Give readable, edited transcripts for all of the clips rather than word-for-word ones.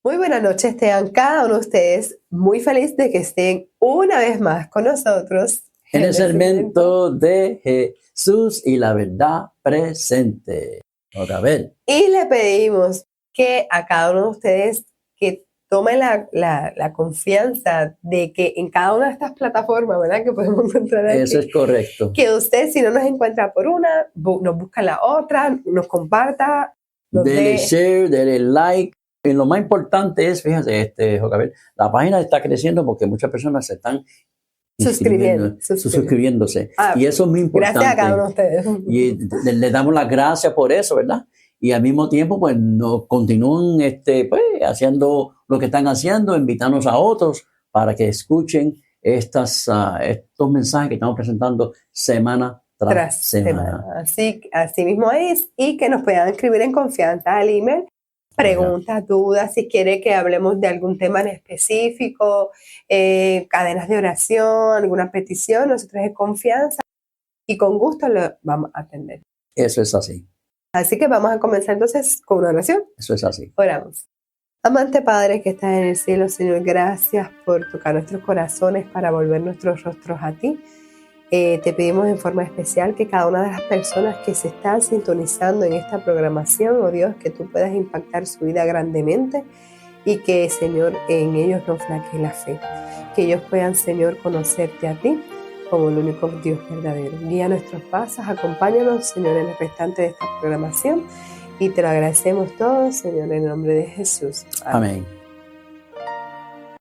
Muy buenas noches, tengan cada uno de ustedes. Muy feliz de que estén una vez más con nosotros en el segmento de Jesús y la verdad presente. Otra vez. Y le pedimos que a cada uno de ustedes que tome la confianza de que en cada una de estas plataformas, ¿verdad? Que podemos encontrar aquí. Eso es correcto. Que usted, si no nos encuentra por una, nos busca la otra, nos comparta. Dele share, dele like. Y lo más importante es, fíjense, Jocabel, la página está creciendo porque muchas personas se están suscribiéndose. Y eso es muy importante. Gracias a cada uno de ustedes. Y le damos las gracias por eso, ¿verdad? Y al mismo tiempo, pues, nos continúan pues, haciendo lo que están haciendo, invitarnos a otros para que escuchen estos mensajes que estamos presentando semana tras semana. Así mismo es. Y que nos puedan escribir en confianza al email. Preguntas, dudas, si quiere que hablemos de algún tema en específico, cadenas de oración, alguna petición, nosotros de confianza y con gusto lo vamos a atender. Eso es así. Así que vamos a comenzar entonces con una oración. Eso es así. Oramos. Amante Padre que estás en el cielo, Señor, gracias por tocar nuestros corazones para volver nuestros rostros a ti. Te pedimos en forma especial que cada una de las personas que se están sintonizando en esta programación, oh Dios, que tú puedas impactar su vida grandemente y que, Señor, en ellos no flaquee la fe. Que ellos puedan, Señor, conocerte a ti como el único Dios verdadero. Guía nuestros pasos, acompáñanos, Señor, en el restante de esta programación y te lo agradecemos todo, Señor, en el nombre de Jesús. Amén.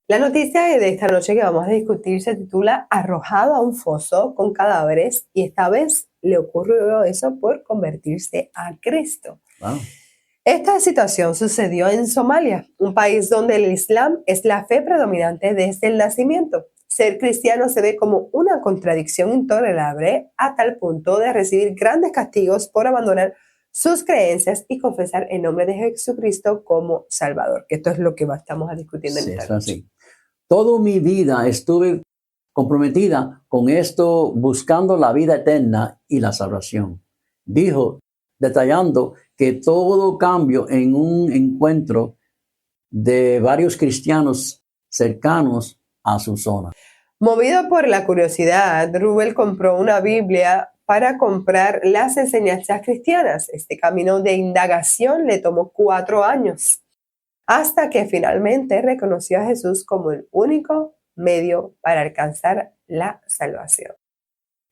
La noticia de esta noche que vamos a discutir se titula Arrojado a un foso con cadáveres, y esta vez le ocurrió eso por convertirse a Cristo. Wow. Esta situación sucedió en Somalia, un país donde el Islam es la fe predominante desde el nacimiento. Ser cristiano se ve como una contradicción intolerable a tal punto de recibir grandes castigos por abandonar sus creencias y confesar el nombre de Jesucristo como Salvador, que esto es lo que estamos discutiendo en esta noche. Toda mi vida estuve comprometida con esto, buscando la vida eterna y la salvación. Dijo, detallando que todo cambio en un encuentro de varios cristianos cercanos a su zona. Movido por la curiosidad, Rubel compró una Biblia para comprar las enseñanzas cristianas. Este camino de indagación le tomó 4 años, hasta que finalmente reconoció a Jesús como el único medio para alcanzar la salvación.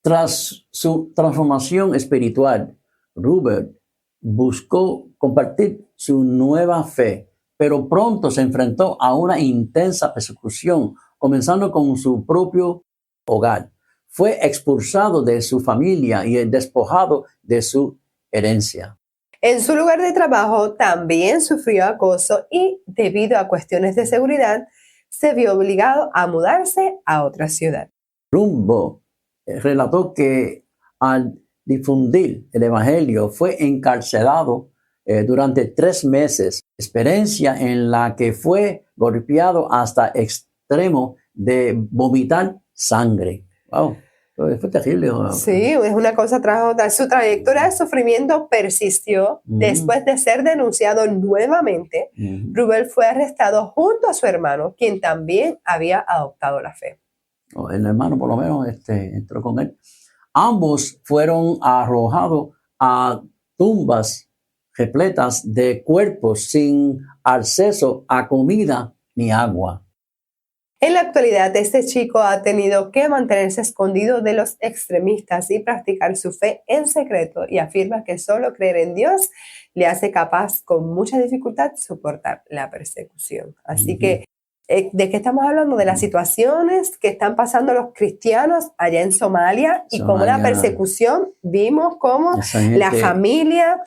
Tras su transformación espiritual, Rubel buscó compartir su nueva fe, pero pronto se enfrentó a una intensa persecución, comenzando con su propio hogar. Fue expulsado de su familia y despojado de su herencia. En su lugar de trabajo también sufrió acoso y, debido a cuestiones de seguridad, se vio obligado a mudarse a otra ciudad. Rubel relató que al difundir el evangelio fue encarcelado durante 3 meses, experiencia en la que fue golpeado hasta extremo de vomitar sangre. Wow. Fue terrible. Sí, es una cosa tras otra. Su trayectoria de sufrimiento persistió. Después de ser denunciado nuevamente, Rubel fue arrestado junto a su hermano, quien también había adoptado la fe. El hermano por lo menos entró con él. Ambos fueron arrojados a tumbas repletas de cuerpos sin acceso a comida ni agua. En la actualidad, este chico ha tenido que mantenerse escondido de los extremistas y practicar su fe en secreto, y afirma que solo creer en Dios le hace capaz con mucha dificultad soportar la persecución. Así que, ¿de qué estamos hablando? De las situaciones que están pasando los cristianos allá en Somalia y cómo la persecución, vimos cómo la familia,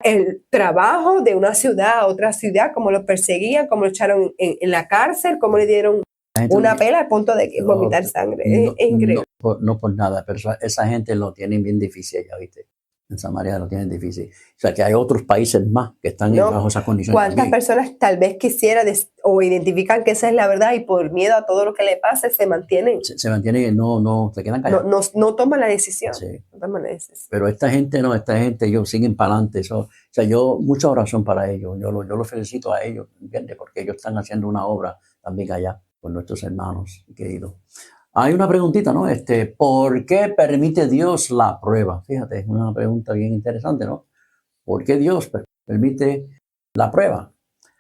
el trabajo de una ciudad a otra ciudad, cómo lo perseguían, cómo lo echaron en la cárcel, cómo le dieron una pela al punto de vomitar sangre. Es increíble. No por nada, pero esa gente lo tiene bien difícil, ya viste. En Samaria lo tienen difícil. O sea, que hay otros países más que están bajo esas condiciones. ¿Cuántas también. personas tal vez quisieran o identifican que esa es la verdad y por miedo a todo lo que le pase se mantienen? Se mantienen, no, se quedan callados. No toman la decisión. Sí. No toman la decisión. Pero esta gente ellos siguen para adelante. O sea, mucha oración para ellos. Yo los felicito a ellos, ¿entiendes? Porque ellos están haciendo una obra también allá con nuestros hermanos queridos. Hay una preguntita, ¿no? ¿Por qué permite Dios la prueba? Fíjate, es una pregunta bien interesante, ¿no? ¿Por qué Dios permite la prueba?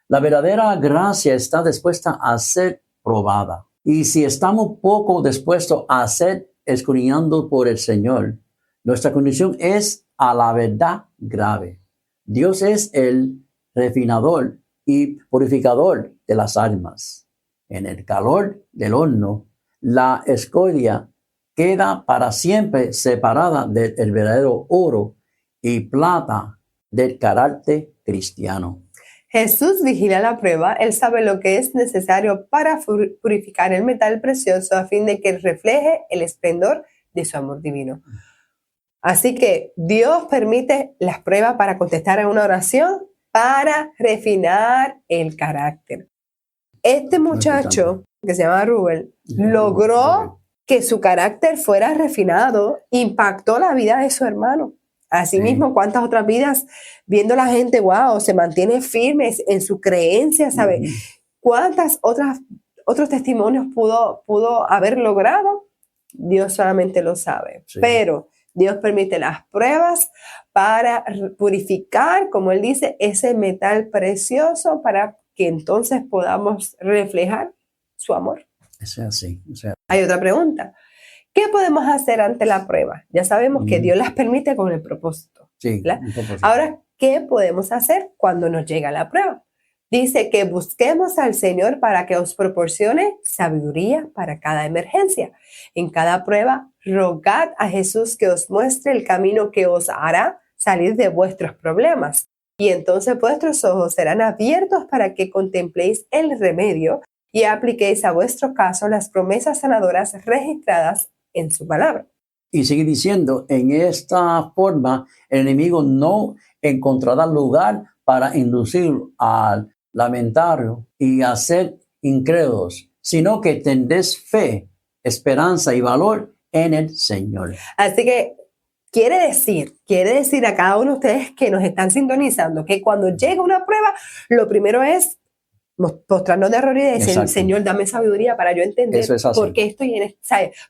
La verdadera gracia está dispuesta a ser probada. Y si estamos poco dispuestos a ser escudriñados por el Señor, nuestra condición es a la verdad grave. Dios es el refinador y purificador de las almas. En el calor del horno, la escoria queda para siempre separada del verdadero oro y plata del carácter cristiano. Jesús vigila la prueba. Él sabe lo que es necesario para purificar el metal precioso a fin de que refleje el esplendor de su amor divino. Así que Dios permite las pruebas para contestar a una oración, para refinar el carácter. Este muchacho, que se llama Rubén, logró que su carácter fuera refinado, impactó la vida de su hermano. Asimismo, cuántas otras vidas, viendo la gente, wow, se mantiene firme en su creencia, ¿sabe? ¿Cuántas otros testimonios pudo haber logrado? Dios solamente lo sabe. Sí. Pero Dios permite las pruebas para purificar, como Él dice, ese metal precioso para que entonces podamos reflejar su amor. Eso es así. Hay otra pregunta. ¿Qué podemos hacer ante la prueba? Ya sabemos que Dios las permite con el propósito. Sí, propósito. Ahora, ¿qué podemos hacer cuando nos llega la prueba? Dice que busquemos al Señor para que os proporcione sabiduría para cada emergencia. En cada prueba, rogad a Jesús que os muestre el camino que os hará salir de vuestros problemas. Y entonces vuestros ojos serán abiertos para que contempléis el remedio y apliquéis a vuestro caso las promesas sanadoras registradas en su palabra. Y sigue diciendo, en esta forma el enemigo no encontrará lugar para inducir al lamentario y a ser incrédulos, sino que tendréis fe, esperanza y valor en el Señor. Así que quiere decir a cada uno de ustedes que nos están sintonizando que cuando llega una prueba, lo primero es postrarnos de error y decir, exacto, Señor, dame sabiduría para yo entender por qué estoy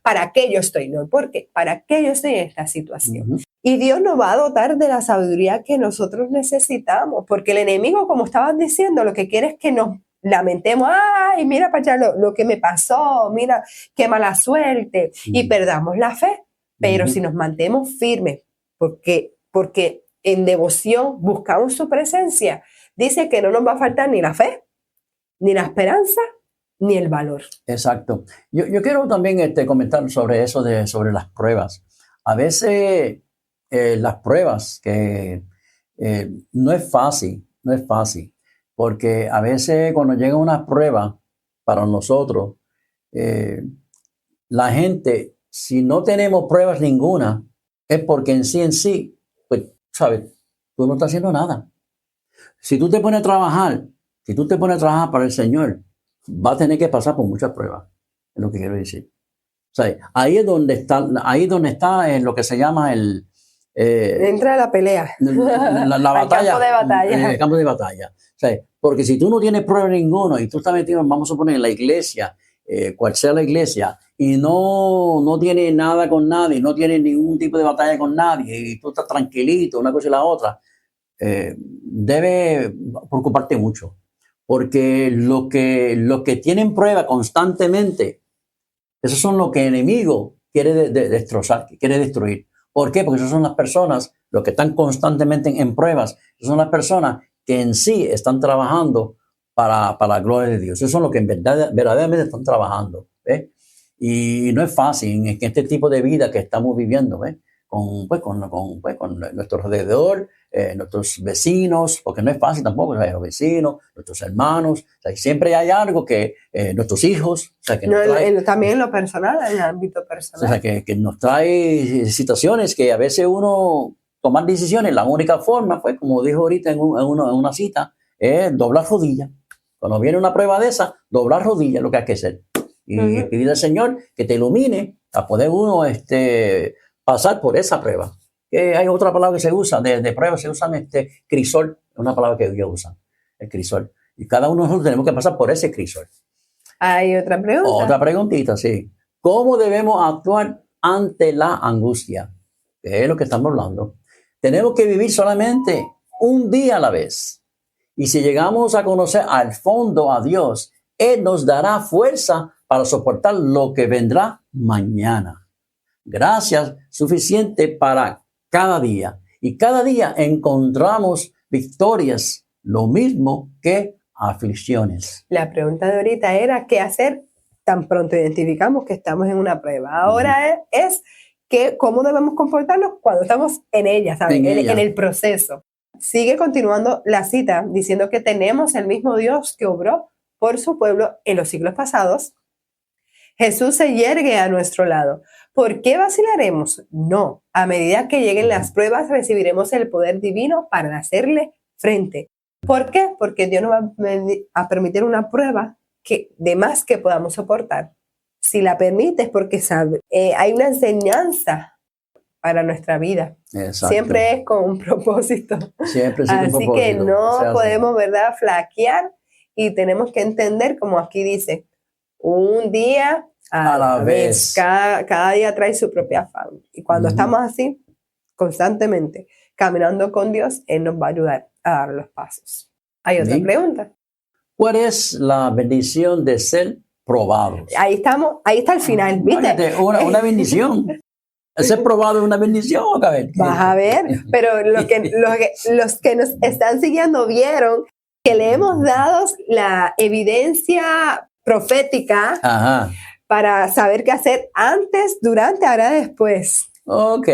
para qué yo estoy, no por qué, para qué yo estoy en esta situación. Y Dios nos va a dotar de la sabiduría que nosotros necesitamos, porque el enemigo, como estaban diciendo, lo que quiere es que nos lamentemos, ay, mira para allá lo que me pasó, mira qué mala suerte, y perdamos la fe. Pero si nos mantenemos firmes, porque en devoción buscamos su presencia, dice que no nos va a faltar ni la fe, ni la esperanza, ni el valor. Exacto. Yo quiero también comentar sobre eso, sobre las pruebas. A veces las pruebas que no es fácil, porque a veces cuando llega una prueba para nosotros, la gente, si no tenemos pruebas ninguna, es porque en sí, pues, ¿sabes? Tú no estás haciendo nada. Si tú te pones a trabajar para el Señor, va a tener que pasar por muchas pruebas, es lo que quiero decir. O sea, ahí es donde está en lo que se llama entra la pelea. La batalla. Campo de batalla. El campo de batalla. O sea, porque si tú no tienes prueba ninguno y tú estás metido, vamos a suponer, en la iglesia, cual sea la iglesia, y no tienes nada con nadie, no tienes ningún tipo de batalla con nadie, y tú estás tranquilito, una cosa y la otra, debe preocuparte mucho. Porque los que tienen prueba constantemente, esos son los que el enemigo quiere destrozar, quiere destruir. ¿Por qué? Porque esas son las personas, los que están constantemente en pruebas, son las personas que en sí están trabajando para la gloria de Dios. Esos son los que verdaderamente están trabajando. ¿Ves? Y no es fácil en este tipo de vida que estamos viviendo, ¿ves? Con nuestro alrededor, nuestros vecinos, porque no es fácil tampoco, ¿sabes? Los vecinos, nuestros hermanos, o sea, siempre hay algo que nuestros hijos, o sea, que también en lo personal, en el ámbito personal. O sea, que nos trae situaciones que a veces uno tomar decisiones, la única forma, pues, como dijo ahorita en una cita, es doblar rodillas. Cuando viene una prueba de esa, doblar rodillas es lo que hay que hacer. Y pedirle al Señor que te ilumine a poder uno pasar por esa prueba. Que hay otra palabra que se usa, de prueba se usan crisol, es una palabra que ellos usan, el crisol. Y cada uno de nosotros tenemos que pasar por ese crisol. Hay otra pregunta. Otra preguntita, sí. ¿Cómo debemos actuar ante la angustia? Que es lo que estamos hablando. Tenemos que vivir solamente un día a la vez. Y si llegamos a conocer al fondo a Dios, Él nos dará fuerza para soportar lo que vendrá mañana. Gracias suficiente para cada día. Y cada día encontramos victorias, lo mismo que aflicciones. La pregunta de ahorita era ¿qué hacer tan pronto identificamos que estamos en una prueba? Ahora es cómo debemos comportarnos cuando estamos en ella, ¿sabes? En el proceso. Sigue continuando la cita diciendo que tenemos el mismo Dios que obró por su pueblo en los siglos pasados. Jesús se yergue a nuestro lado. ¿Por qué vacilaremos? No. A medida que lleguen las pruebas, recibiremos el poder divino para hacerle frente. ¿Por qué? Porque Dios nos va a permitir una prueba de más que podamos soportar. Si la permite es porque sabe, hay una enseñanza para nuestra vida. Exacto. Siempre es con un propósito. Siempre es Así un propósito. que no podemos, ¿verdad?, flaquear y tenemos que entender, como aquí dice, un día a la vez. Cada día trae su propia afán. Y cuando estamos así, constantemente caminando con Dios, Él nos va a ayudar a dar los pasos. Hay otra pregunta. ¿Cuál es la bendición de ser probados? Ahí estamos, ahí está el final, ¿viste? Una bendición. Ser probado es una bendición, Vas a ver, pero los que nos están siguiendo vieron que le hemos dado la evidencia profética para saber qué hacer antes, durante, ahora, después. Ok,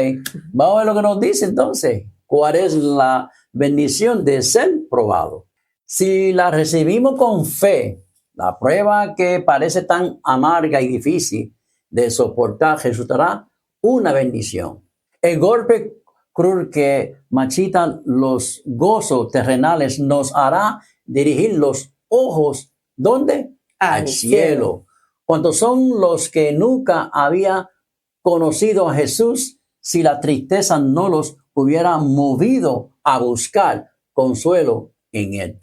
vamos a ver lo que nos dice entonces. ¿Cuál es la bendición de ser probado? Si la recibimos con fe, la prueba que parece tan amarga y difícil de soportar resultará una bendición. El golpe cruel que marchita los gozos terrenales nos hará dirigir los ojos, ¿dónde? Al cielo. ¿Cuántos son los que nunca había conocido a Jesús si la tristeza no los hubiera movido a buscar consuelo en Él?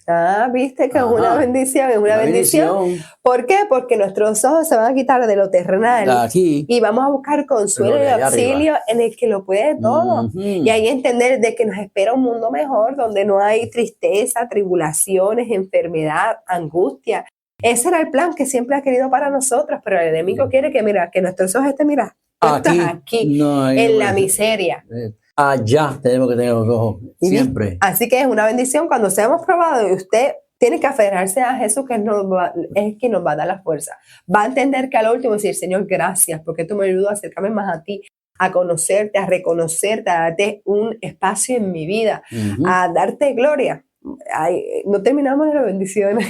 Viste que es una bendición, es una bendición. ¿Por qué? Porque nuestros ojos se van a quitar de lo terrenal aquí, y vamos a buscar consuelo y auxilio en el que lo puede todo. Y ahí entender de que nos espera un mundo mejor donde no hay tristeza, tribulaciones, enfermedad, angustia. Ese era el plan que siempre ha querido para nosotros, pero el enemigo quiere que nuestros ojos estén, aquí no, en la miseria. Allá tenemos que tener los ojos siempre. Así que es una bendición cuando seamos probados y usted tiene que aferrarse a Jesús, que es quien nos va a dar la fuerza. Va a entender que al último decir, Señor, gracias, porque tú me ayudas a acercarme más a ti, a conocerte, a reconocerte, a darte un espacio en mi vida, a darte gloria. No terminamos de las bendiciones.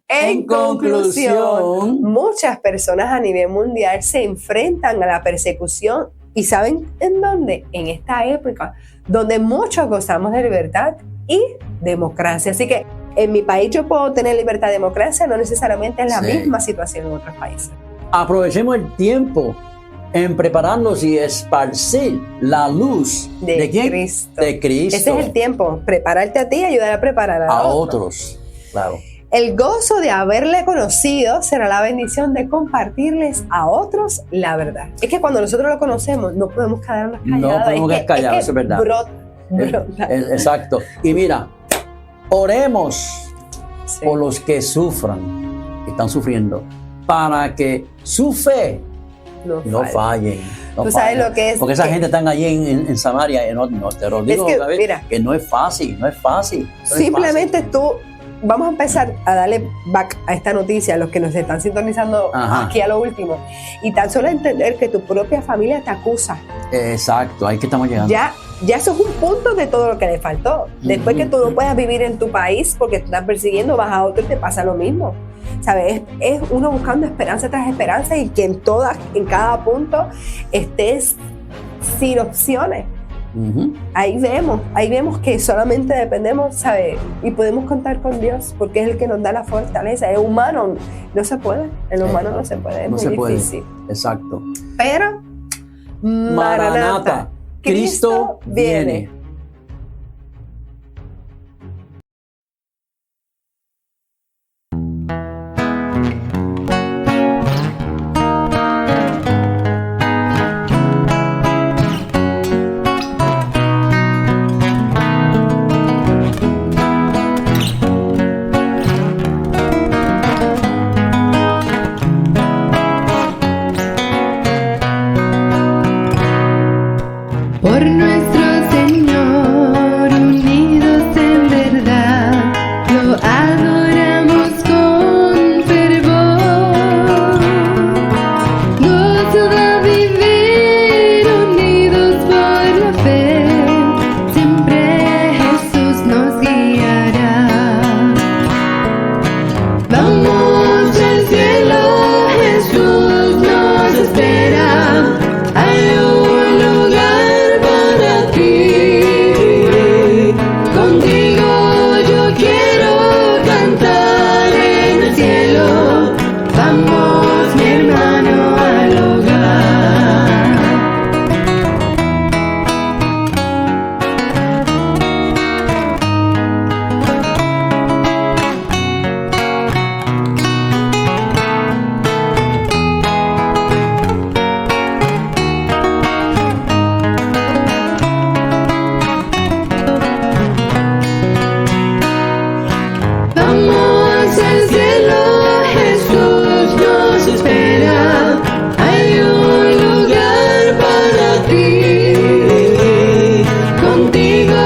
En conclusión, muchas personas a nivel mundial se enfrentan a la persecución. ¿Y saben en dónde? En esta época, donde muchos gozamos de libertad y democracia. Así que en mi país yo puedo tener libertad y democracia, no necesariamente es la misma situación en otros países. Aprovechemos el tiempo en prepararnos y esparcir la luz de ¿quién? Cristo. De Cristo. Ese es el tiempo, prepararte a ti y ayudar a preparar a otros. Claro. El gozo de haberle conocido será la bendición de compartirles a otros la verdad. Es que cuando nosotros lo conocemos no podemos quedarnos callados. No podemos quedar callados, es verdad. Brota. Exacto. Y mira, oremos por los que sufran, que están sufriendo, para que su fe no fallen. ¿Tú sabes lo que es? Porque esa gente están allí en Samaria, te lo digo, que no es fácil, no es fácil. Simplemente tú... Vamos a empezar a darle back a esta noticia, a los que nos están sintonizando aquí a lo último. Y tan solo entender que tu propia familia te acusa. Exacto, ahí que estamos llegando. Ya eso es un punto de todo lo que le faltó. Después que tú no puedas vivir en tu país porque te están persiguiendo, vas a otro y te pasa lo mismo. ¿Sabes? Es uno buscando esperanza tras esperanza y que en cada punto estés sin opciones. Ahí vemos que solamente dependemos, ¿sabe? Y podemos contar con Dios porque es el que nos da la fortaleza. El humano no se puede, el humano no se puede, es No muy se puede. difícil. Exacto. Pero, Maranata, Cristo viene. Por nuestro Señor, unidos en verdad, lo adoramos con fervor. Gozo da vivir unidos por la fe, siempre Jesús nos guiará. Vamos al cielo, Jesús nos espera. Hay un lugar para ti. Contigo yo quiero cantar en el cielo. Vamos, mi hermano, al hogar. Vamos al cielo, Jesús nos espera. Hay un lugar para ti. Contigo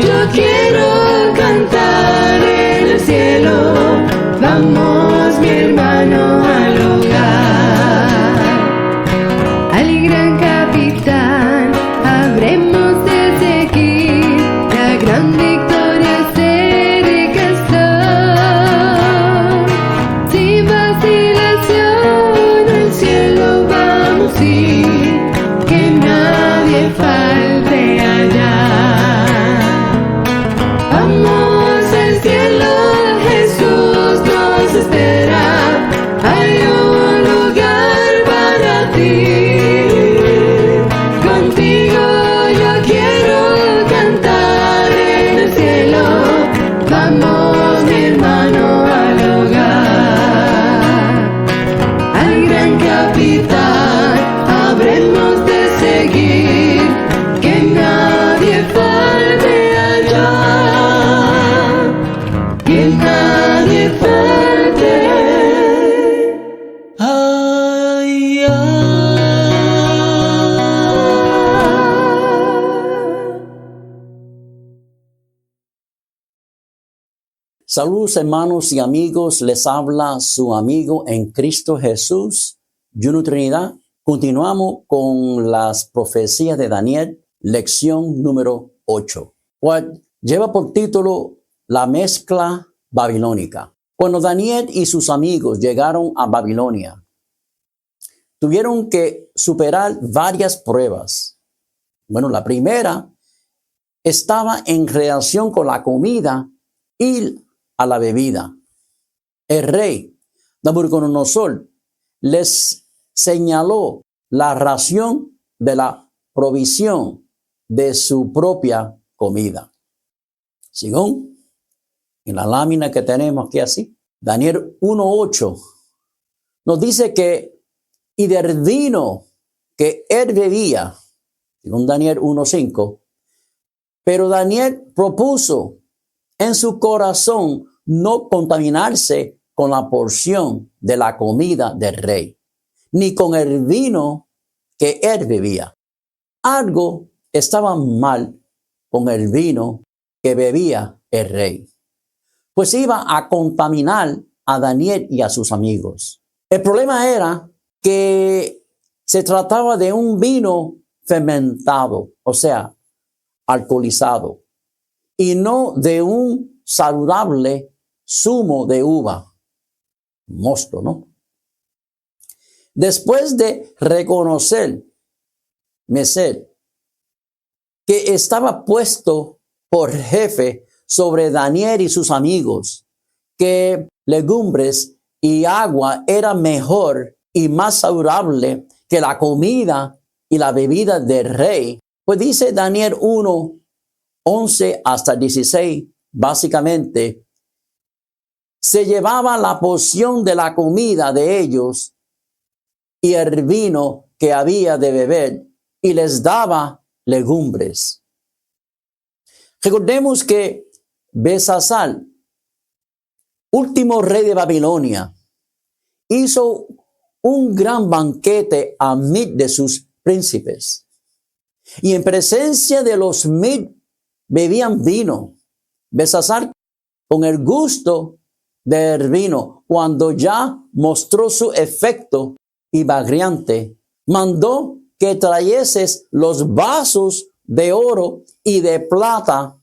yo quiero cantar en el cielo. Vamos, mi hermano, al hogar. Al gran capitán habremos de seguir. La gran victoria cerca está. Sin vacilación al cielo vamos a ir, que nadie falte allá. Vamos al cielo, Jesús nos espera. Hay un lugar para ti. Contigo yo quiero cantar en el cielo. Vamos, mi hermano, al hogar. Al gran capitán habremos de seguir, que nadie falte allá, que nadie falte allá. Saludos hermanos y amigos, les habla su amigo en Cristo Jesús, Juno Trinidad. Continuamos con las profecías de Daniel, lección número 8, cual lleva por título La mezcla babilónica. Cuando Daniel y sus amigos llegaron a Babilonia, tuvieron que superar varias pruebas. Bueno, la primera estaba en relación con la comida y a la bebida. El rey Nabucodonosor les señaló la ración de la provisión de su propia comida. Según en la lámina que tenemos aquí así, Daniel 1:8 nos dice que y del vino que él bebía, según Daniel 1:5, pero Daniel propuso en su corazón no contaminarse con la porción de la comida del rey, ni con el vino que él bebía. Algo estaba mal con el vino que bebía el rey, pues iba a contaminar a Daniel y a sus amigos. El problema era que se trataba de un vino fermentado, o sea, alcoholizado, y no de un saludable zumo de uva, mosto, ¿no? Después de reconocer Messer que estaba puesto por jefe sobre Daniel y sus amigos, que legumbres y agua era mejor y más saludable que la comida y la bebida del rey. Pues dice Daniel 1, 11 hasta 16, básicamente, se llevaba la porción de la comida de ellos y el vino que había de beber y les daba legumbres. Recordemos que Belsasar, último rey de Babilonia, hizo un gran banquete a 1000 de sus príncipes. Y en presencia de los 1000 bebían vino. Belsasar, con el gusto del vino, cuando ya mostró su efecto inebriante, mandó que trayeses los vasos de oro y de plata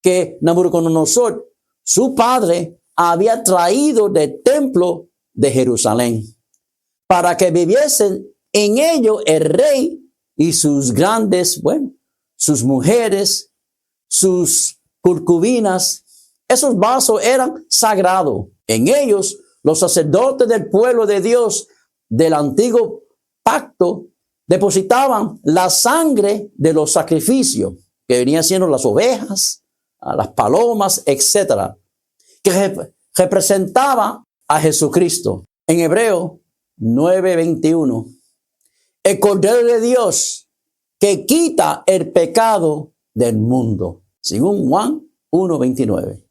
que Nabucodonosor, su padre, había traído del templo de Jerusalén, para que bebiesen en ello el rey y sus grandes, sus mujeres, sus concubinas. Esos vasos eran sagrados. En ellos, los sacerdotes del pueblo de Dios del antiguo pacto depositaban la sangre de los sacrificios, que venían siendo las ovejas, las palomas, etcétera, que representaba a Jesucristo. En Hebreo 9:21, el Cordero de Dios que quita el pecado del mundo, según Juan 1:29.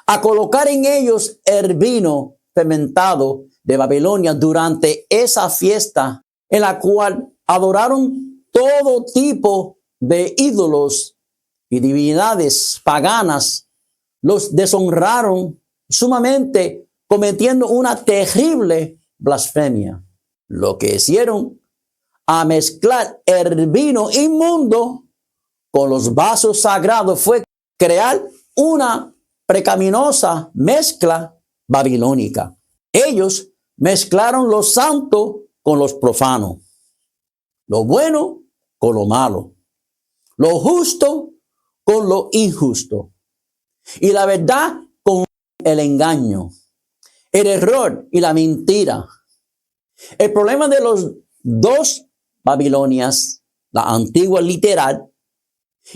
A colocar en ellos el vino fermentado de Babilonia durante esa fiesta, en la cual adoraron todo tipo de ídolos y divinidades paganas, los deshonraron sumamente, cometiendo una terrible blasfemia. Lo que hicieron a mezclar el vino inmundo con los vasos sagrados fue crear una pecaminosa mezcla babilónica. Ellos mezclaron lo santo con los profanos, lo bueno con lo malo, lo justo con lo injusto, y la verdad con el engaño, el error y la mentira. El problema de los dos Babilonias, la antigua literal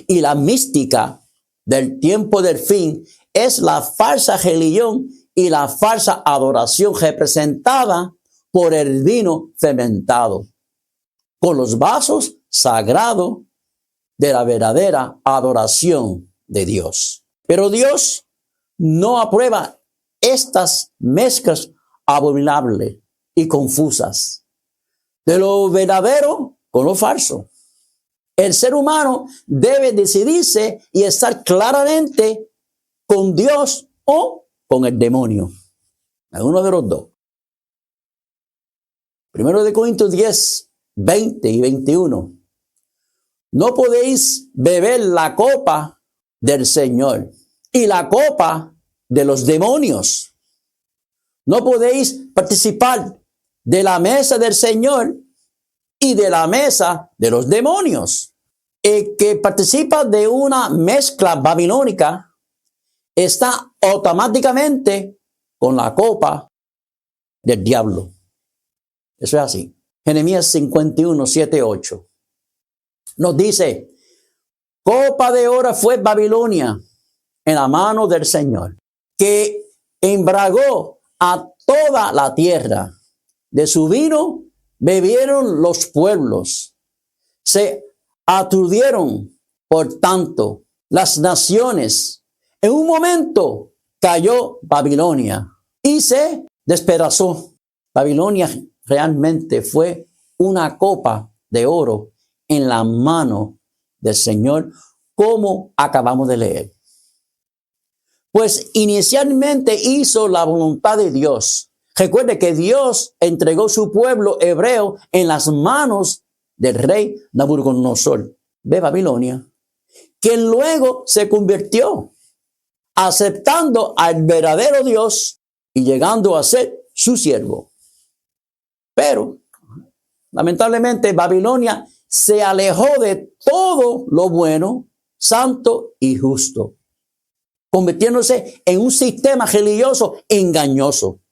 y la mística del tiempo del fin, es la falsa religión y la falsa adoración representada por el vino fermentado, con los vasos sagrados de la verdadera adoración de Dios. Pero Dios no aprueba estas mezclas abominables y confusas de lo verdadero con lo falso. El ser humano debe decidirse y estar claramente con Dios o con el demonio, alguno de los dos. 1 Corintios 10, 20 y 21. No podéis beber la copa del Señor y la copa de los demonios. No podéis participar de la mesa del Señor y de la mesa de los demonios. El que participa de una mezcla babilónica está automáticamente con la copa del diablo. Eso es así. Jeremías 51, 7, 8. Nos dice, copa de oro fue Babilonia en la mano del Señor, que embriagó a toda la tierra. De su vino bebieron los pueblos. Se aturdieron, por tanto, las naciones. En un momento cayó Babilonia y se despedazó. Babilonia realmente fue una copa de oro en la mano del Señor, como acabamos de leer. Pues inicialmente hizo la voluntad de Dios. Recuerde que Dios entregó su pueblo hebreo en las manos del rey Nabucodonosor de Babilonia, quien luego se convirtió, aceptando al verdadero Dios y llegando a ser su siervo. Pero, lamentablemente, Babilonia se alejó de todo lo bueno, santo y justo, convirtiéndose en un sistema religioso engañoso,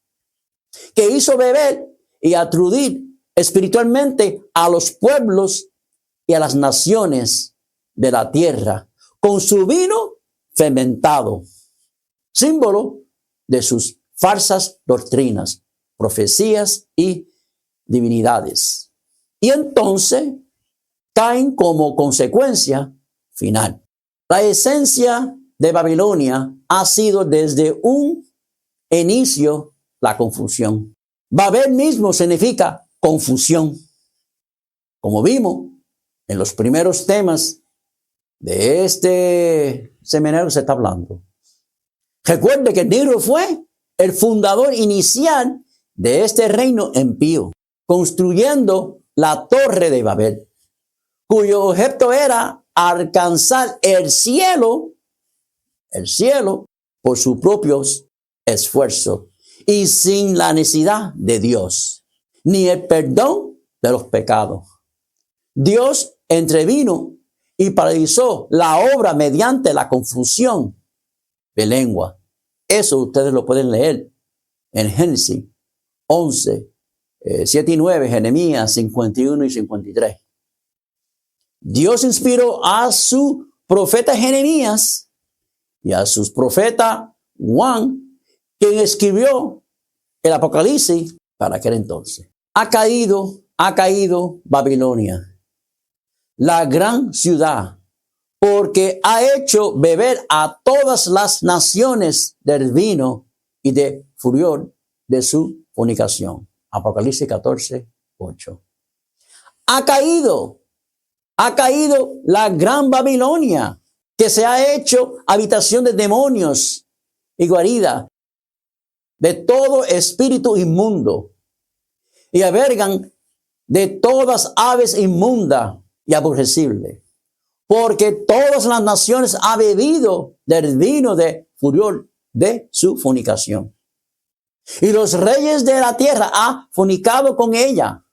que hizo beber y aturdir espiritualmente a los pueblos y a las naciones de la tierra con su vino fermentado, símbolo de sus falsas doctrinas, profecías y divinidades. Y entonces caen como consecuencia final. La esencia de Babilonia ha sido desde un inicio la confusión. Babel mismo significa confusión. Como vimos en los primeros temas de este seminario se está hablando. Recuerde que Nero fue el fundador inicial de este reino impío, construyendo la torre de Babel, cuyo objeto era alcanzar el cielo por sus propios esfuerzos y sin la necesidad de Dios, ni el perdón de los pecados. Dios entrevino y paralizó la obra mediante la confusión de lengua. Eso ustedes lo pueden leer en Génesis 11, 7 y 9, Jeremías 51 y 53. Dios inspiró a su profeta Jeremías y a sus profetas Juan, quien escribió el Apocalipsis para aquel entonces. Ha caído Babilonia, la gran ciudad, porque ha hecho beber a todas las naciones del vino y de furor de su fornicación. Apocalipsis 14, 8. Ha caído la gran Babilonia, que se ha hecho habitación de demonios y guarida de todo espíritu inmundo, y albergan de todas aves inmundas y aborrecibles, porque todas las naciones han bebido del vino de furor de su fornicación. Y los reyes de la tierra han fornicado con ella,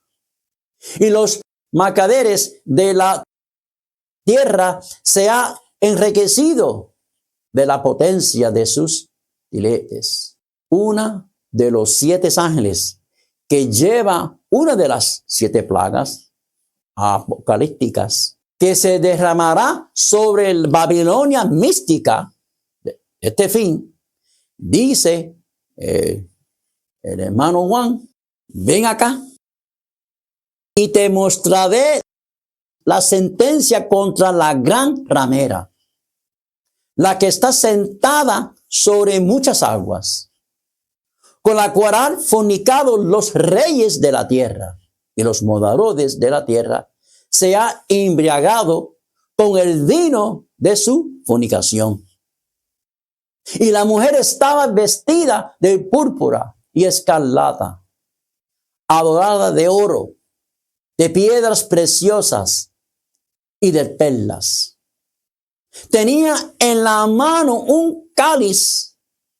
y los mercaderes de la tierra se han enriquecido de la potencia de sus diletes. Una de los 7 ángeles que lleva una de las 7 plagas apocalípticas que se derramará sobre la Babilonia mística, este fin, dice el hermano Juan, ven acá y te mostraré la sentencia contra la gran ramera, la que está sentada sobre muchas aguas, con la cual han fornicado los reyes de la tierra, y los moradores de la tierra se ha embriagado con el vino de su fornicación. Y la mujer estaba vestida de púrpura y escarlata, adorada de oro, de piedras preciosas y de perlas. Tenía en la mano un cáliz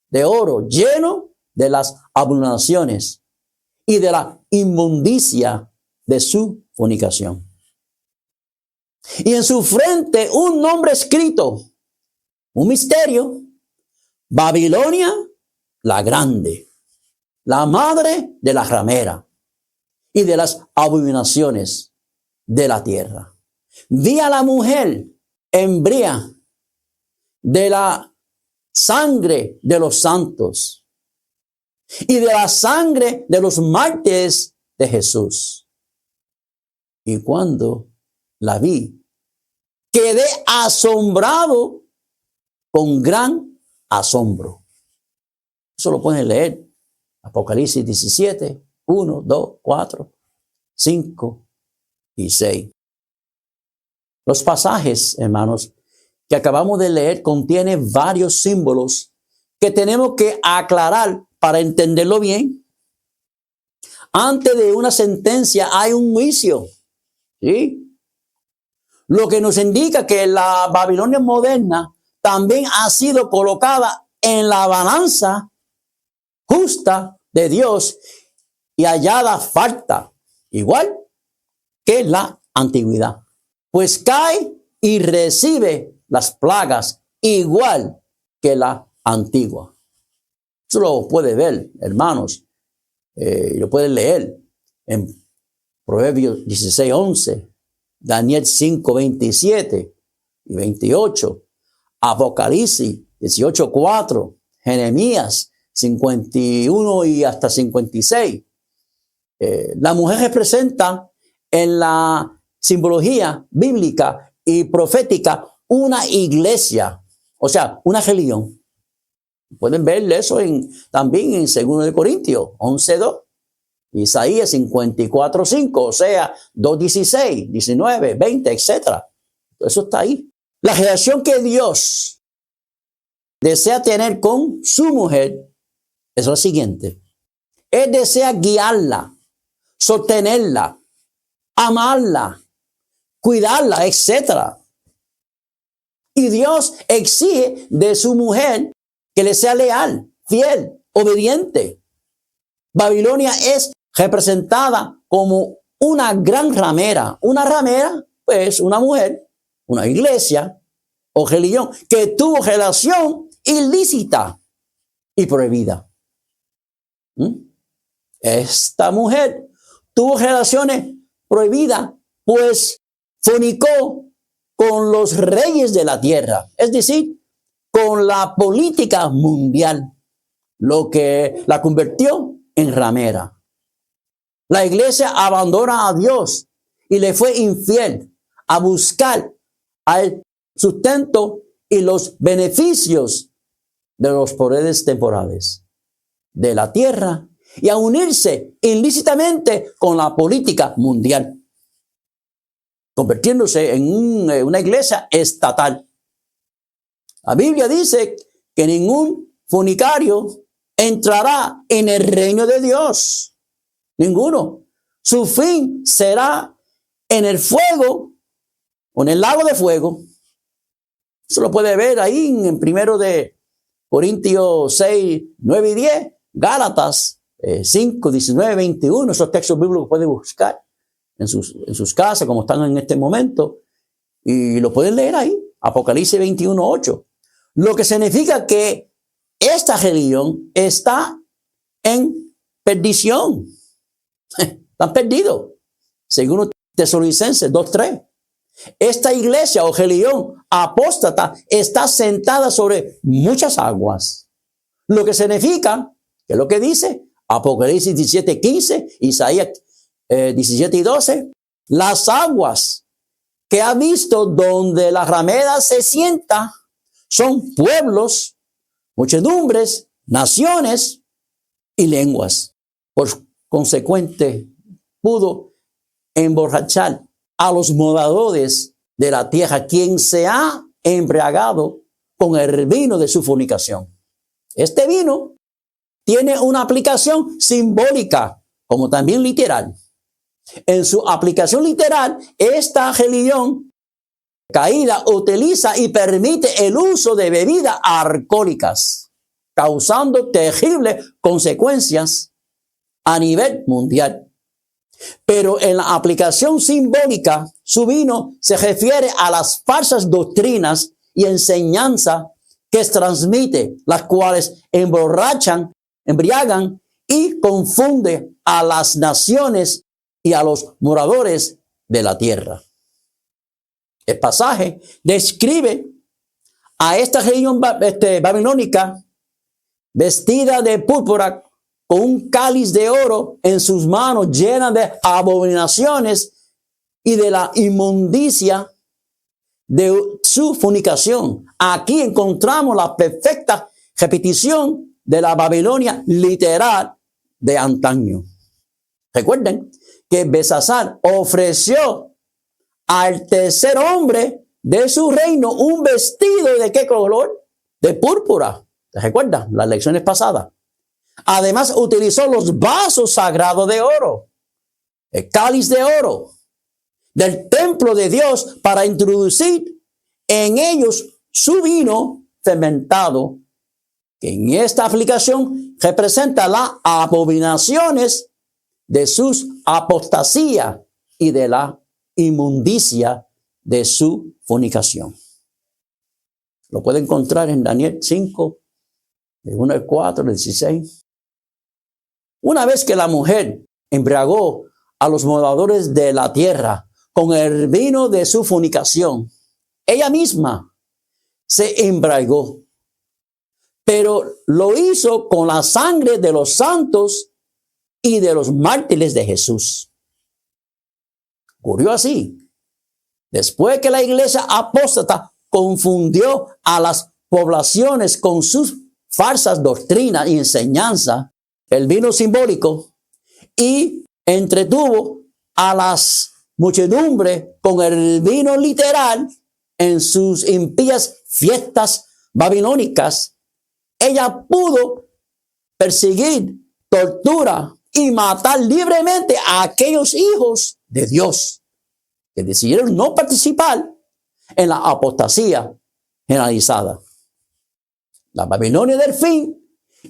de oro lleno de las abominaciones y de la inmundicia de su fornicación. Y en su frente un nombre escrito, un misterio: Babilonia la grande, la madre de la ramera y de las abominaciones de la tierra. Vi a la mujer embriaga de la sangre de los santos y de la sangre de los mártires de Jesús. Y cuando la vi, quedé asombrado con gran asombro. Eso lo pueden leer. Apocalipsis 17, 1, 2, 4, 5 y 6. Los pasajes, hermanos, que acabamos de leer contienen varios símbolos que tenemos que aclarar para entenderlo bien. Antes de una sentencia hay un juicio, ¿sí? Lo que nos indica que la Babilonia moderna también ha sido colocada en la balanza justa de Dios y hallada falta, igual que la antigüedad. pues cae y recibe las plagas igual que la antigua. Eso lo puede ver, hermanos, lo pueden leer en Proverbios 16:11, Daniel 5:27 y 28, Apocalipsis 18:4, Jeremías 51 y hasta 56. La mujer representa en la simbología bíblica y profética una iglesia, o sea, una religión. Pueden ver eso también en 2 de Corintios 11:2, Isaías 54:5, o sea, 2:16, 19, 20, etc. Eso está ahí. La relación que Dios desea tener con su mujer es la siguiente. Él desea guiarla, sostenerla, amarla, cuidarla, etc. Y Dios exige de su mujer que le sea leal, fiel, obediente. Babilonia es representada como una gran ramera. Una ramera, pues una mujer, una iglesia o religión que tuvo relación ilícita y prohibida. Esta mujer tuvo relaciones prohibidas, pues fornicó con los reyes de la tierra, es decir, con la política mundial, lo que la convirtió en ramera. La iglesia abandona a Dios y le fue infiel a buscar el sustento y los beneficios de los poderes temporales de la tierra y a unirse ilícitamente con la política mundial, convirtiéndose en una iglesia estatal. La Biblia dice que ningún fornicario entrará en el reino de Dios. Ninguno. Su fin será en el fuego o en el lago de fuego. Eso lo puede ver ahí en 1 de Corintios 6, 9 y 10, Gálatas 5, 19, 21. Esos textos bíblicos pueden buscar en sus casas como están en este momento y lo pueden leer ahí. Apocalipsis 21, 8. Lo que significa que esta religión está en perdición. Están perdidos. Según Tesalonicenses 2:3. Esta iglesia o religión apóstata está sentada sobre muchas aguas. Lo que significa, que es lo que dice Apocalipsis 17:15, Isaías 17:12, las aguas que ha visto donde la ramera se sienta son pueblos, muchedumbres, naciones y lenguas. Por consecuente, pudo emborrachar a los moradores de la tierra, quien se ha embriagado con el vino de su fornicación. Este vino tiene una aplicación simbólica, como también literal. En su aplicación literal, esta religión caída utiliza y permite el uso de bebidas alcohólicas, causando terribles consecuencias a nivel mundial. Pero en la aplicación simbólica, su vino se refiere a las falsas doctrinas y enseñanzas que transmite, las cuales embriagan y confunden a las naciones y a los moradores de la tierra. El pasaje describe a esta región babilónica vestida de púrpura con un cáliz de oro en sus manos, llena de abominaciones y de la inmundicia de su fornicación. Aquí encontramos la perfecta repetición de la Babilonia literal de antaño. Recuerden que Belsasar ofreció al tercer hombre de su reino un vestido de ¿qué color? De púrpura. ¿Te recuerdas? Las lecciones pasadas. Además, utilizó los vasos sagrados de oro, el cáliz de oro del templo de Dios para introducir en ellos su vino fermentado, que en esta aplicación representa las abominaciones de sus apostasías y de la inmundicia de su fornicación. Lo puede encontrar en Daniel 5, de 1 al 4, del 16. Una vez que la mujer embriagó a los moradores de la tierra con el vino de su fornicación, ella misma se embriagó, pero lo hizo con la sangre de los santos y de los mártires de Jesús. Ocurrió así. Después que la iglesia apóstata confundió a las poblaciones con sus falsas doctrinas y enseñanzas, el vino simbólico, y entretuvo a las muchedumbres con el vino literal en sus impías fiestas babilónicas, ella pudo perseguir, torturar y matar libremente a aquellos hijos de Dios que decidieron no participar en la apostasía generalizada. La Babilonia del fin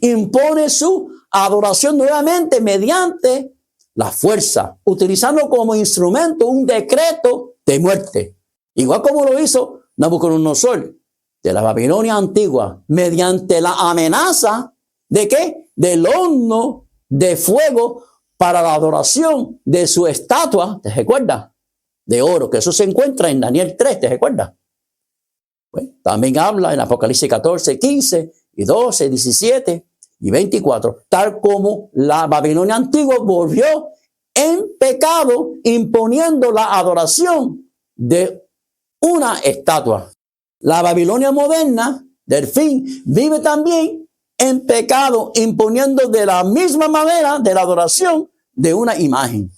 impone su adoración nuevamente mediante la fuerza, utilizando como instrumento un decreto de muerte, igual como lo hizo Nabucodonosor de la Babilonia antigua, mediante la amenaza de ¿qué? Del horno de fuego para la adoración de su estatua, ¿te recuerdas? De oro, que eso se encuentra en Daniel 3, ¿te recuerdas? Bueno, también habla en Apocalipsis 14, 15 y 12, 17 y 24, tal como la Babilonia antigua volvió en pecado imponiendo la adoración de una estatua. La Babilonia moderna del fin vive también en pecado imponiendo de la misma manera de la adoración de una imagen,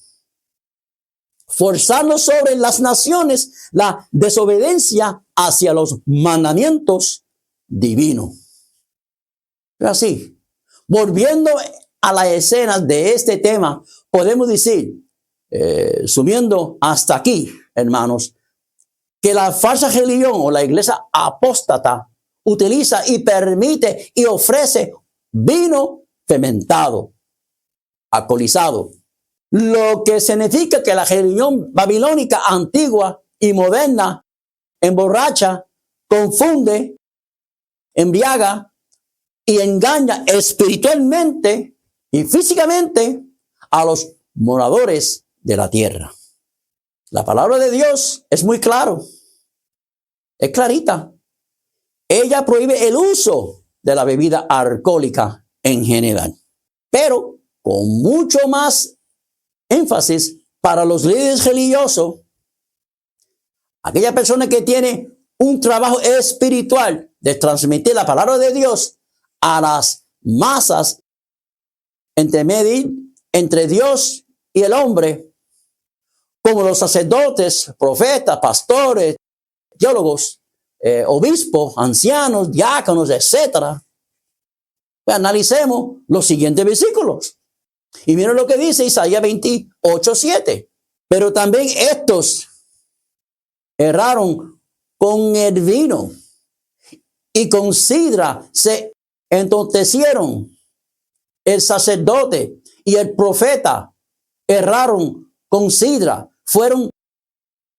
forzando sobre las naciones la desobediencia hacia los mandamientos divinos. Pero así, volviendo a la escena de este tema, podemos decir, subiendo hasta aquí, hermanos, que la falsa religión o la iglesia apóstata utiliza y permite y ofrece vino fermentado, alcoholizado, lo que significa que la religión babilónica antigua y moderna emborracha, confunde, embriaga y engaña espiritualmente y físicamente a los moradores de la tierra. La palabra de Dios es muy claro, es clarita. Ella prohíbe el uso de la bebida alcohólica en general, pero con mucho más énfasis para los líderes religiosos, aquella persona que tiene un trabajo espiritual de transmitir la palabra de Dios a las masas entre Dios y el hombre, como los sacerdotes, profetas, pastores, teólogos, obispos, ancianos, diáconos, etc. Pues analicemos los siguientes versículos. Y miren lo que dice Isaías 28:7. Pero también estos erraron con el vino y con sidra se entontecieron. El sacerdote y el profeta erraron con sidra, fueron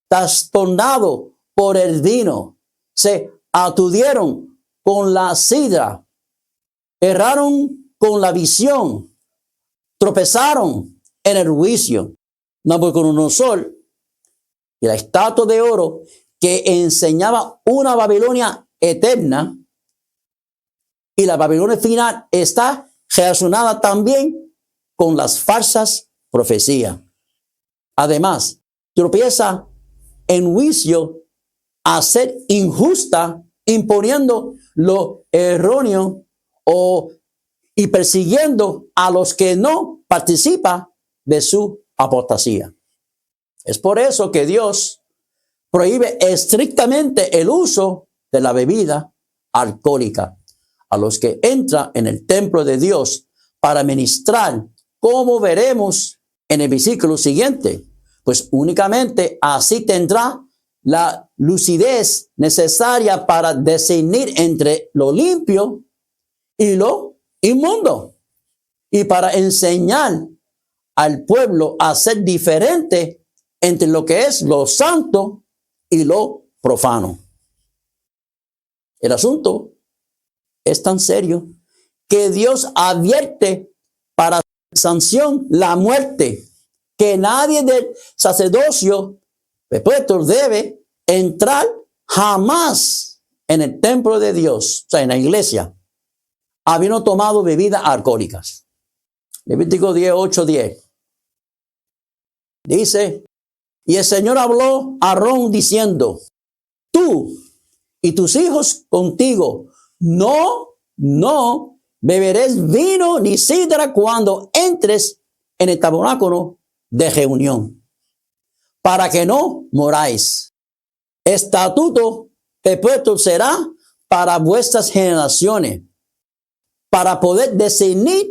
trastornados por el vino, se aturdieron con la sidra, erraron con la visión, tropezaron en el juicio. Nabucodonosor y la estatua de oro que enseñaba una Babilonia eterna y la Babilonia final está relacionada también con las falsas profecías. Además, tropieza en juicio a ser injusta, imponiendo lo erróneo y persiguiendo a los que no participan de su apostasía. Es por eso que Dios prohíbe estrictamente el uso de la bebida alcohólica a los que entran en el templo de Dios para ministrar, como veremos en el versículo siguiente, pues únicamente así tendrá la lucidez necesaria para discernir entre lo limpio y lo inmundo, y para enseñar al pueblo a ser diferente entre lo que es lo santo y lo profano. El asunto es tan serio que Dios advierte para sanción la muerte, que nadie del sacerdocio perpetuo debe entrar jamás en el templo de Dios, o sea, en la iglesia, habiendo tomado bebidas alcohólicas. Levítico 10, 8, 10. Dice, y el Señor habló a Aarón diciendo, tú y tus hijos contigo, no beberéis vino ni sidra cuando entres en el tabernáculo de reunión, para que no moráis. Estatuto perpetuo será para vuestras generaciones, para poder discernir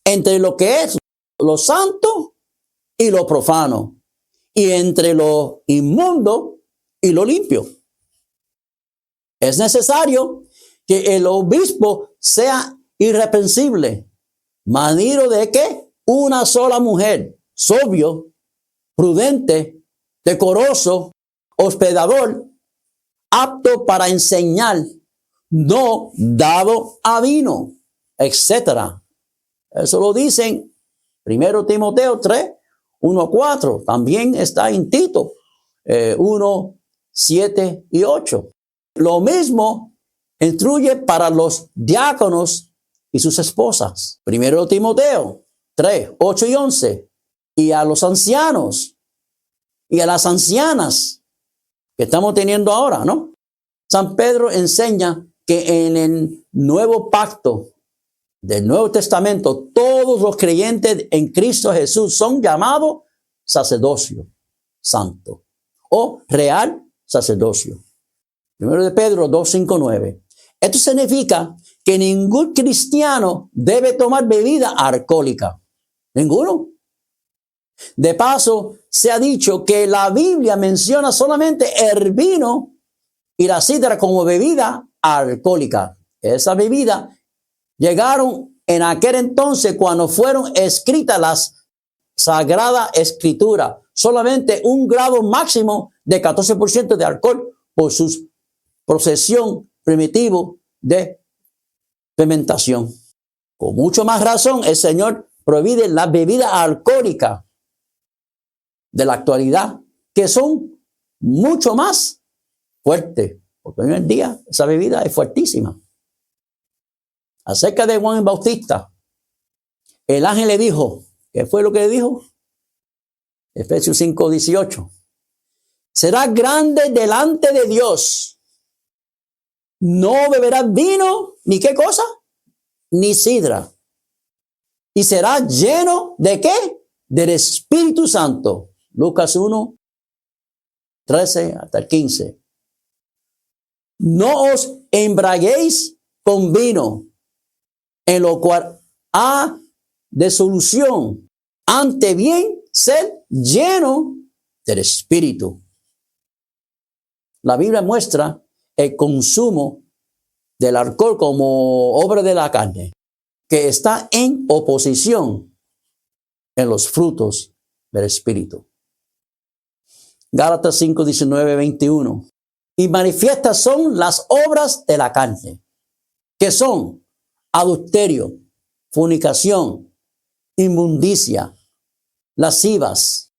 entre lo que es lo santo y lo profano, y entre lo inmundo y lo limpio. Es necesario que el obispo sea irreprensible, marido de que una sola mujer, sobrio, prudente, decoroso, hospedador, apto para enseñar, no dado a vino, etcétera. Eso lo dicen 1 Timoteo 3, 1 a 4. También está en Tito 1, 7 y 8. Lo mismo instruye para los diáconos y sus esposas. 1 Timoteo 3, 8 y 11. Y a los ancianos y a las ancianas que estamos teniendo ahora, ¿no? San Pedro enseña que en el nuevo pacto del Nuevo Testamento, todos los creyentes en Cristo Jesús son llamados sacerdocio santo o real sacerdocio. 1 de Pedro 2, 5, 9. Esto significa que ningún cristiano debe tomar bebida alcohólica. Ninguno. De paso, se ha dicho que la Biblia menciona solamente el vino y la sidra como bebida alcohólica. Esa bebida llegaron en aquel entonces cuando fueron escritas las Sagradas Escrituras. Solamente un grado máximo de 14% de alcohol por su procesión primitivo de fermentación. Con mucho más razón, el Señor prohíbe la bebida alcohólica de la actualidad, que son mucho más fuertes, porque hoy en día esa bebida es fuertísima. Acerca de Juan el Bautista, el ángel le dijo, ¿qué fue lo que le dijo? Efesios 5, 18. Será grande delante de Dios. No beberá vino, ni qué cosa, ni sidra. Y será lleno de qué? Del Espíritu Santo. Lucas 1, 13 hasta el 15. No os embriaguéis con vino, en lo cual ha disolución. Ante bien, ser lleno del Espíritu. La Biblia muestra el consumo del alcohol como obra de la carne, que está en oposición en los frutos del Espíritu. Gálatas 5, 19, 21. Y manifiestas son las obras de la carne, que son adulterio, fornicación, inmundicia, lascivas,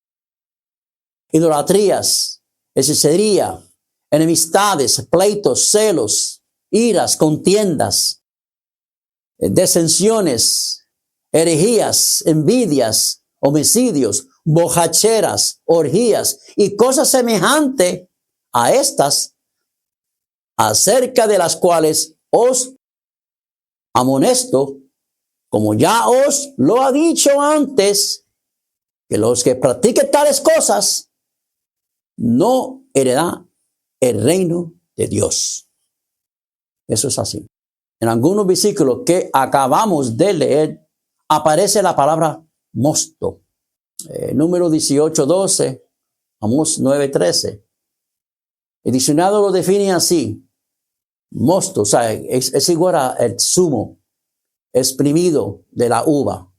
idolatrías, hechicería, enemistades, pleitos, celos, iras, contiendas, disensiones, herejías, envidias, homicidios, borracheras, orgías y cosas semejantes a estas, acerca de las cuales os amonesto, como ya os lo ha dicho antes, que los que practiquen tales cosas no heredarán el reino de Dios. Eso es así. En algunos versículos que acabamos de leer, aparece la palabra mosto. Número 18, 12, Amós 9, 13. El diccionario lo define así. Mosto, o sea, es igual al zumo exprimido de la uva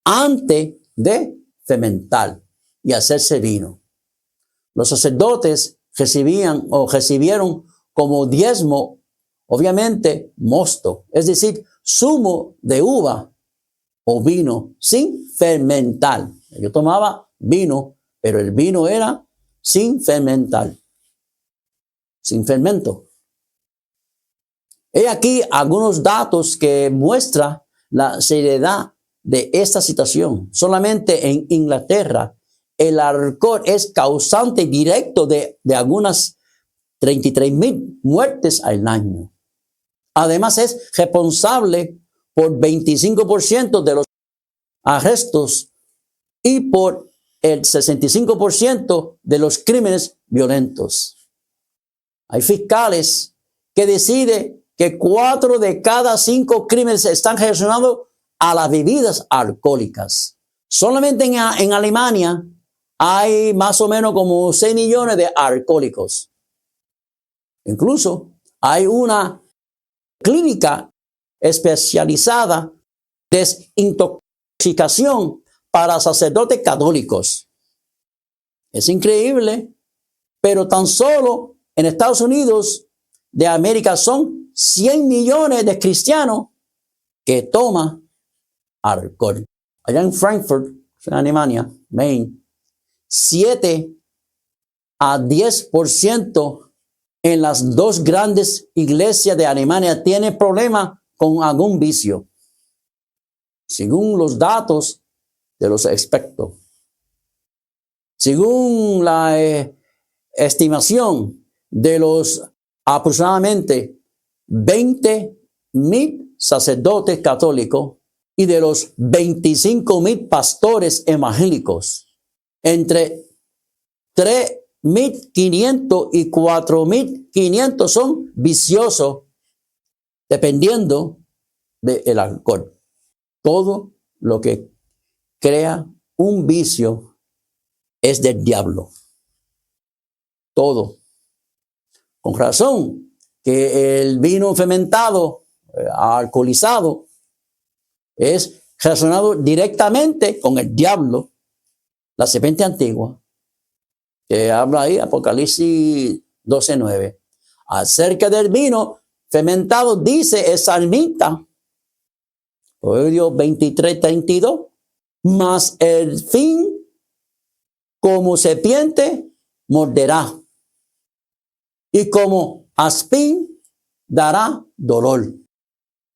antes de fermentar y hacerse vino. Los sacerdotes recibieron como diezmo, obviamente, mosto, es decir, zumo de uva o vino sin fermentar. Yo tomaba vino, pero el vino era sin fermentar, sin fermento. He aquí algunos datos que muestran la seriedad de esta situación. Solamente en Inglaterra, el alcohol es causante directo de algunas 33,000 muertes al año. Además, es responsable por 25% de los arrestos y por el 65% de los crímenes violentos. Hay fiscales que deciden que 4 de cada 5 crímenes están relacionados a las bebidas alcohólicas. Solamente en Alemania hay más o menos como 6 millones de alcohólicos. Incluso hay una clínica especializada de desintoxicación para sacerdotes católicos. Es increíble, pero tan solo en Estados Unidos de América son 100 millones de cristianos que toman alcohol. Allá en Frankfurt, en Alemania, Maine, 7 a 10% en las 2 grandes iglesias de Alemania tienen problemas con algún vicio, según los datos de los expertos. Según la estimación de los aproximadamente 20,000 sacerdotes católicos y de los 25,000 pastores evangélicos, entre 3,500 y 4,500 son viciosos dependiendo del alcohol. Todo lo que crea un vicio es del diablo. Todo. Con razón que el vino fermentado, alcoholizado, es relacionado directamente con el diablo, la serpiente antigua, que habla ahí, Apocalipsis 12:9. Acerca del vino fermentado, dice el salmista, Proverbios 23:32, mas el fin como serpiente morderá, y como aspín dará dolor.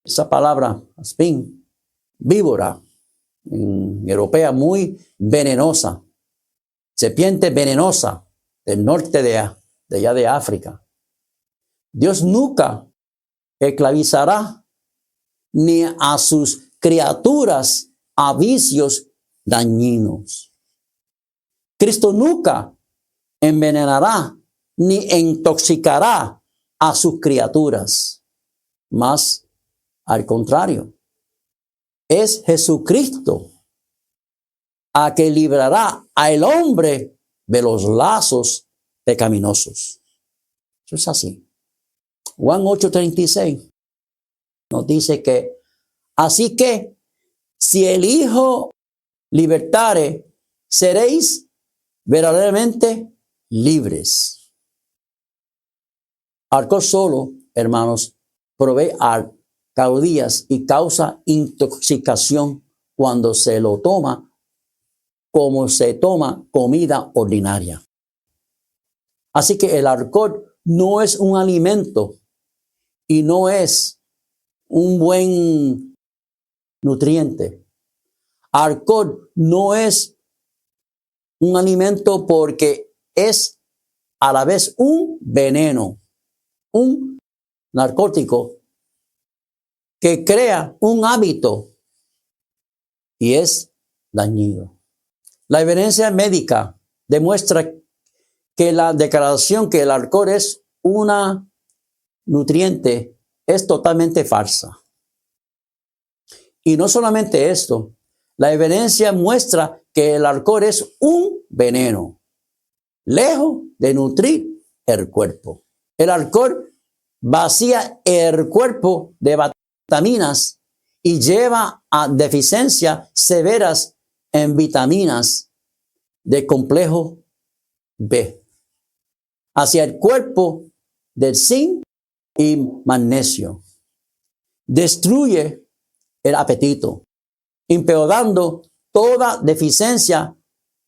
Esa palabra, aspín, víbora, en europea muy venenosa, serpiente venenosa del norte de allá de África. Dios nunca esclavizará ni a sus criaturas a vicios dañinos. Cristo nunca envenenará ni intoxicará a sus criaturas, mas al contrario, es Jesucristo a que librará al hombre de los lazos pecaminosos. Eso es así. Juan 8:36 nos dice que, así que, si el Hijo libertare, seréis verdaderamente libres. Alcohol solo, hermanos, provee alcaloías y causa intoxicación cuando se lo toma como se toma comida ordinaria. Así que el alcohol no es un alimento y no es un buen nutriente. Alcohol no es un alimento porque es a la vez un veneno, un narcótico que crea un hábito y es dañino. La evidencia médica demuestra que la declaración que el alcohol es una nutriente es totalmente falsa. Y no solamente esto, la evidencia muestra que el alcohol es un veneno, lejos de nutrir el cuerpo. El alcohol vacía el cuerpo de vitaminas y lleva a deficiencias severas en vitaminas de complejo B. hacia el cuerpo del zinc y magnesio. Destruye el apetito, empeorando toda deficiencia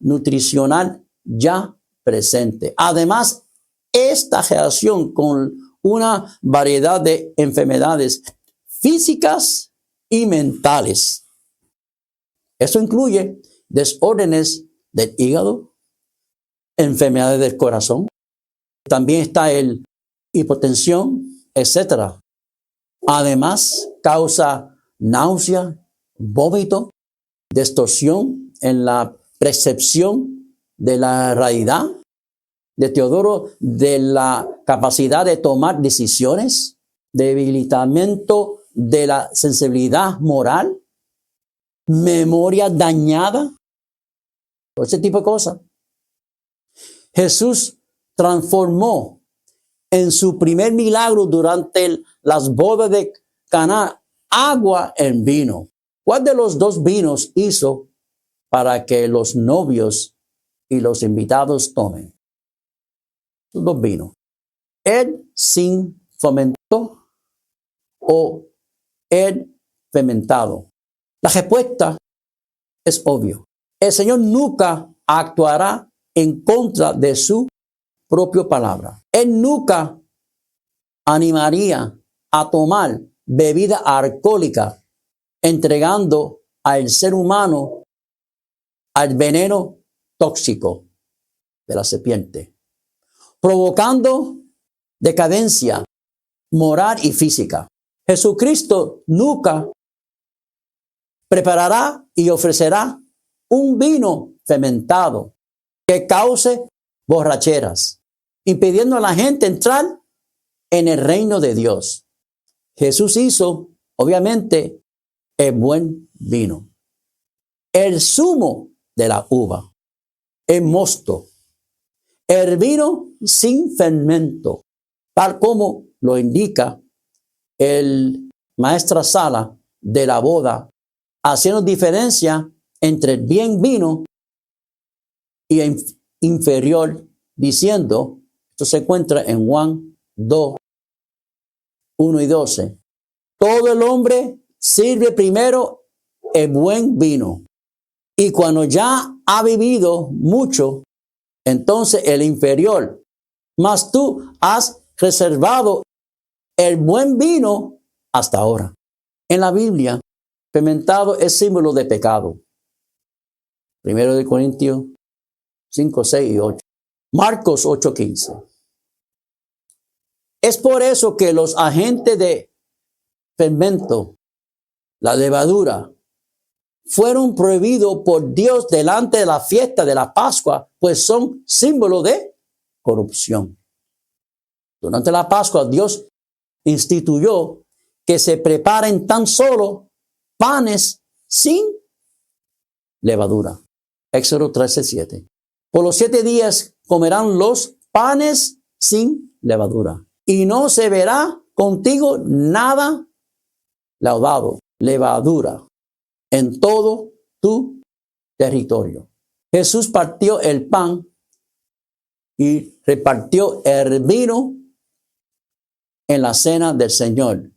nutricional ya presente. Además, esta relación con una variedad de enfermedades físicas y mentales. Eso incluye desórdenes del hígado, enfermedades del corazón. También está el hipotensión, etc. Además, causa náusea, vómito, distorsión en la percepción de la realidad, deterioro de la capacidad de tomar decisiones, debilitamiento de la sensibilidad moral, memoria dañada, ese tipo de cosas. Jesús transformó en su primer milagro durante las bodas de Caná agua en vino. ¿Cuál de los dos vinos hizo para que los novios y los invitados tomen? Los dos vinos. ¿El sin fermento o el fermentado? La respuesta es obvia. El Señor nunca actuará en contra de su propia palabra. Él nunca animaría a tomar bebida alcohólica, entregando al ser humano al veneno tóxico de la serpiente, provocando decadencia moral y física. Jesucristo nunca preparará y ofrecerá un vino fermentado que cause borracheras, impidiendo a la gente entrar en el reino de Dios. Jesús hizo, obviamente, el buen vino, el zumo de la uva, el mosto, el vino sin fermento, tal como lo indica el maestrasala de la boda, haciendo diferencia entre el bien vino y el inferior, diciendo, esto se encuentra en Juan 2, 1 y 12. Todo el hombre sirve primero el buen vino, y cuando ya ha bebido mucho, entonces el inferior. Mas tú has reservado el buen vino hasta ahora. En la Biblia, fermentado es símbolo de pecado. 1 Corintios 5, 6 y 8. Marcos 8, 15. Es por eso que los agentes de fermento, la levadura, fueron prohibidos por Dios delante de la fiesta de la Pascua, pues son símbolo de corrupción. Durante la Pascua, Dios instituyó que se preparen tan solo panes sin levadura. Éxodo 13, 7. Por los 7 días comerán los panes sin levadura, y no se verá contigo nada laudado, levadura, en todo tu territorio. Jesús partió el pan y repartió el vino en la cena del Señor,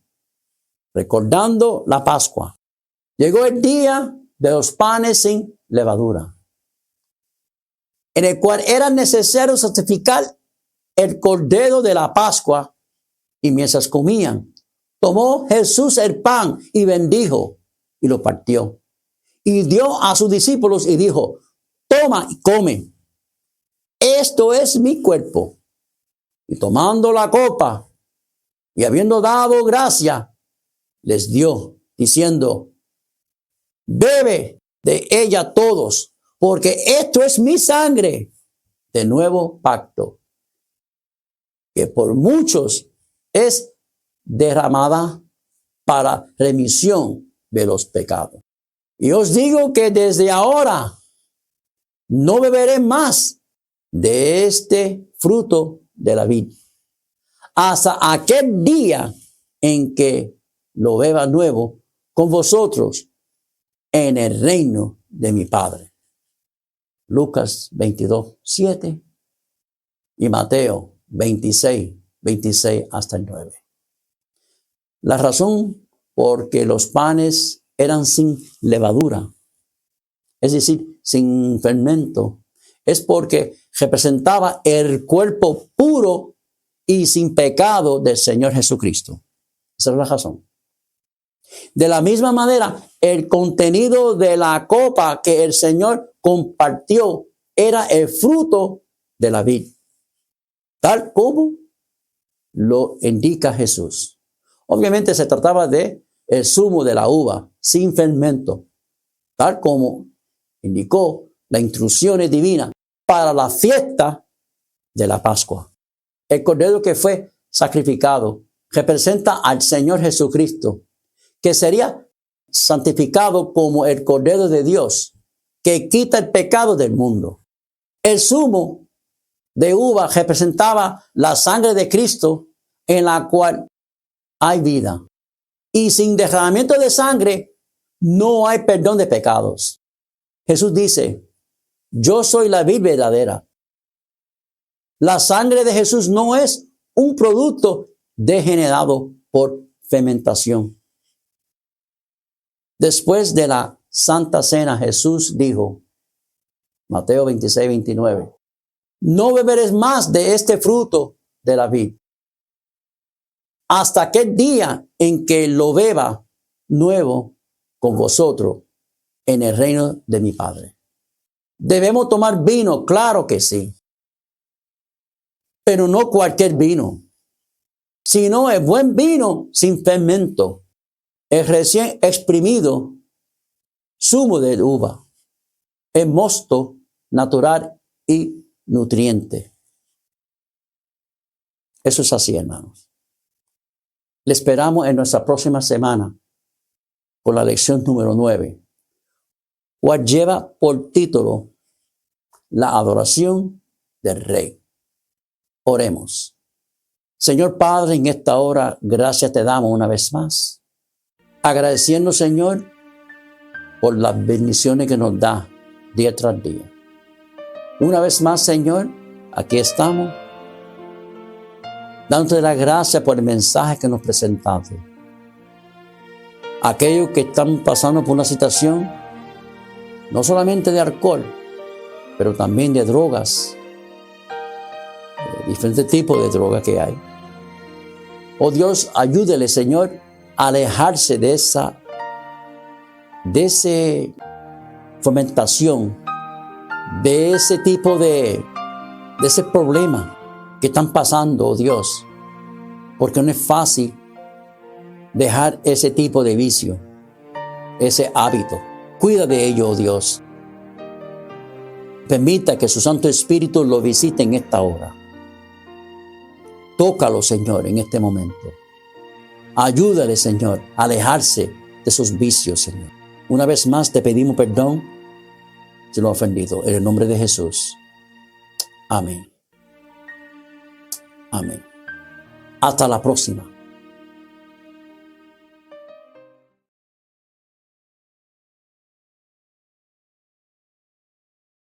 recordando la Pascua. Llegó el día de los panes sin levadura, en el cual era necesario sacrificar el cordero de la Pascua, y mientras comían, tomó Jesús el pan y bendijo y lo partió, y dio a sus discípulos y dijo: toma y come, esto es mi cuerpo. Y tomando la copa y habiendo dado gracia, les dio, diciendo: bebe de ella todos, porque esto es mi sangre de nuevo pacto, que por muchos es derramada para remisión de los pecados. Y os digo que desde ahora no beberé más de este fruto de la vid, hasta aquel día en que lo beba nuevo con vosotros en el reino de mi Padre. Lucas 22, 7 y Mateo 26 hasta el 9. La razón por que los panes eran sin levadura, es decir, sin fermento, es porque representaba el cuerpo puro y sin pecado del Señor Jesucristo. Esa es la razón. De la misma manera, el contenido de la copa que el Señor compartió era el fruto de la vid, tal como lo indica Jesús. Obviamente se trataba de el zumo de la uva sin fermento, tal como indicó la instrucción divina para la fiesta de la Pascua. El cordero que fue sacrificado representa al Señor Jesucristo, que sería santificado como el Cordero de Dios, que quita el pecado del mundo. El zumo de uva representaba la sangre de Cristo, en la cual hay vida. Y sin derramamiento de sangre no hay perdón de pecados. Jesús dice, yo soy la vid verdadera. La sangre de Jesús no es un producto degenerado por fermentación. Después de la Santa Cena, Jesús dijo, Mateo 26-29, no beberéis más de este fruto de la vid, hasta aquel día en que lo beba nuevo con vosotros en el reino de mi Padre. ¿Debemos tomar vino? Claro que sí. Pero no cualquier vino, sino el buen vino sin fermento, el recién exprimido zumo de uva, el mosto natural y nutriente. Eso es así, hermanos. Le esperamos en nuestra próxima semana con la lección número 9, cual lleva por título la adoración del Rey. Oremos. Señor Padre, en esta hora, gracias te damos una vez más. Agradeciendo, Señor, por las bendiciones que nos da día tras día. Una vez más, Señor, aquí estamos, dándote las gracias por el mensaje que nos presentaste. Aquellos que están pasando por una situación, no solamente de alcohol, pero también de drogas, diferentes tipos de drogas que hay. Oh Dios, ayúdele, Señor, a alejarse de esa fermentación, de ese tipo de ese problema que están pasando, oh Dios, porque no es fácil dejar ese tipo de vicio, ese hábito. Cuida de ello, oh Dios. Permita que su Santo Espíritu lo visite en esta hora. Tócalo, Señor, en este momento. Ayúdale, Señor, a alejarse de esos vicios, Señor. Una vez más te pedimos perdón si lo he ofendido. En el nombre de Jesús. Amén. Amén. Hasta la próxima.